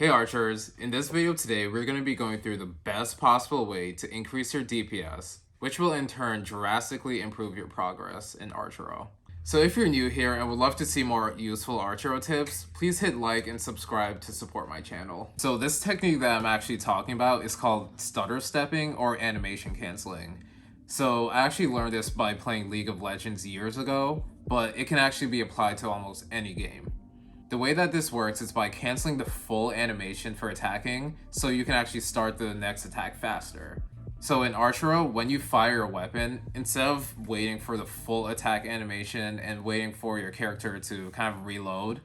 Hey Archers, in this video today we're going to be going through the best possible way to increase your DPS, which will in turn drastically improve your progress in Archero. So if you're new here and would love to see more useful Archero tips, please hit like and subscribe to support my channel. So this technique that I'm actually talking about is called stutter stepping or animation canceling. So I actually learned this by playing League of Legends years ago, but it can actually be applied to almost any game. The way that this works is by canceling the full animation for attacking, so you can actually start the next attack faster. So in Archero, when you fire a weapon, instead of waiting for the full attack animation and waiting for your character to kind of reload,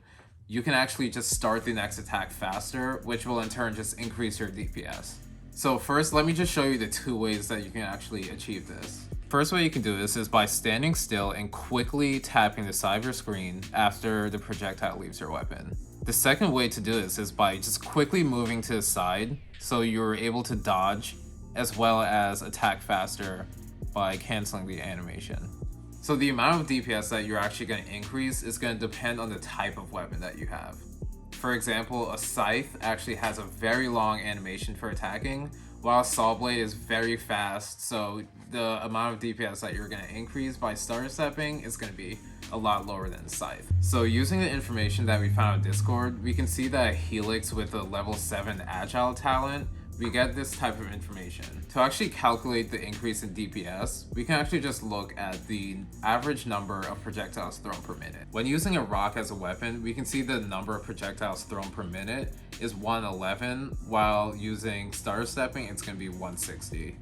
you can actually just start the next attack faster, which will in turn just increase your DPS. So first, let me just show you the two ways that you can actually achieve this. First way you can do this is by standing still and quickly tapping the side of your screen after the projectile leaves your weapon. The second way to do this is by just quickly moving to the side so you're able to dodge as well as attack faster by canceling the animation. So the amount of DPS that you're actually going to increase is going to depend on the type of weapon that you have. For example, a scythe actually has a very long animation for attacking, while a saw blade is very fast, so the amount of DPS that you're going to increase by stutter stepping is going to be a lot lower than scythe. So using the information that we found on Discord, we can see that Helix with a level 7 agile talent, we get this type of information. To actually calculate the increase in DPS, we can actually just look at the average number of projectiles thrown per minute. When using a rock as a weapon, we can see the number of projectiles thrown per minute is 111, while using stutter stepping, it's going to be 160.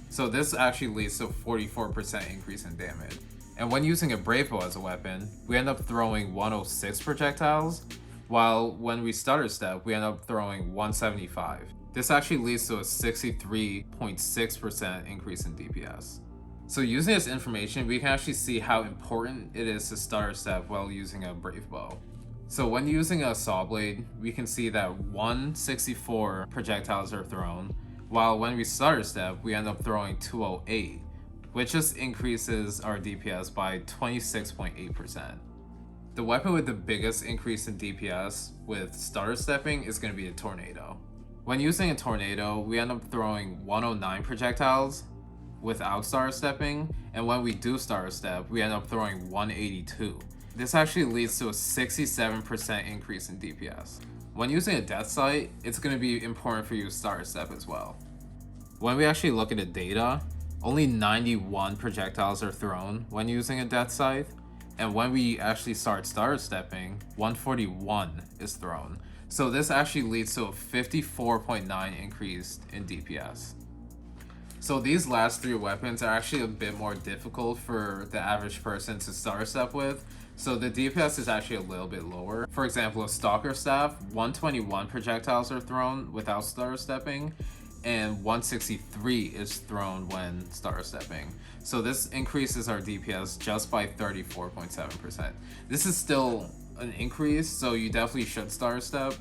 So this actually leads to a 44% increase in damage. And when using a brave bow as a weapon, we end up throwing 106 projectiles, while when we stutter step, we end up throwing 175. This actually leads to a 63.6% increase in DPS. So using this information, we can actually see how important it is to stutter step while using a brave bow. So when using a saw blade, we can see that 164 projectiles are thrown, while when we stutter step, we end up throwing 208, which just increases our DPS by 26.8%. The weapon with the biggest increase in DPS with stutter stepping is going to be a tornado. When using a tornado, we end up throwing 109 projectiles without stutter stepping, and when we do stutter step, we end up throwing 182. This actually leads to a 67% increase in DPS. When using a death sight, it's going to be important for you to stutter step as well. When we actually look at the data, only 91 projectiles are thrown when using a death scythe, and when we actually start stutter stepping, 141 is thrown. So this actually leads to a 54.9 increase in DPS. So these last three weapons are actually a bit more difficult for the average person to stutter step with, so the DPS is actually a little bit lower. For example, a stalker staff, 121 projectiles are thrown without stutter stepping, and 163 is thrown when stutter stepping. So this increases our DPS just by 34.7%. This is still an increase, so you definitely should stutter step,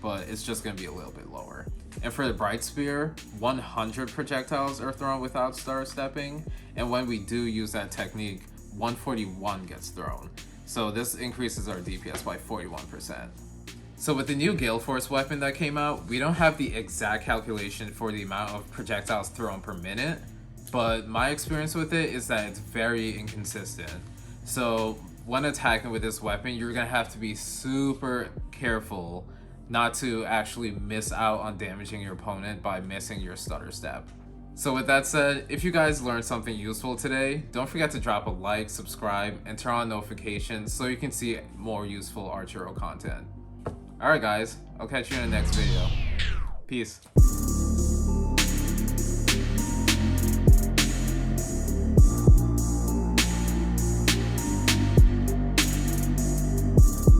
but it's just going to be a little bit lower. And for the bright spear, 100 projectiles are thrown without stutter stepping, and when we do use that technique, 141 gets thrown. So this increases our DPS by 41%. So with the new Gale Force weapon that came out, we don't have the exact calculation for the amount of projectiles thrown per minute, but my experience with it is that it's very inconsistent. So when attacking with this weapon, you're going to have to be super careful not to actually miss out on damaging your opponent by missing your stutter step. So with that said, if you guys learned something useful today, don't forget to drop a like, subscribe, and turn on notifications so you can see more useful Archero content. Alright guys, I'll catch you in the next video. Peace.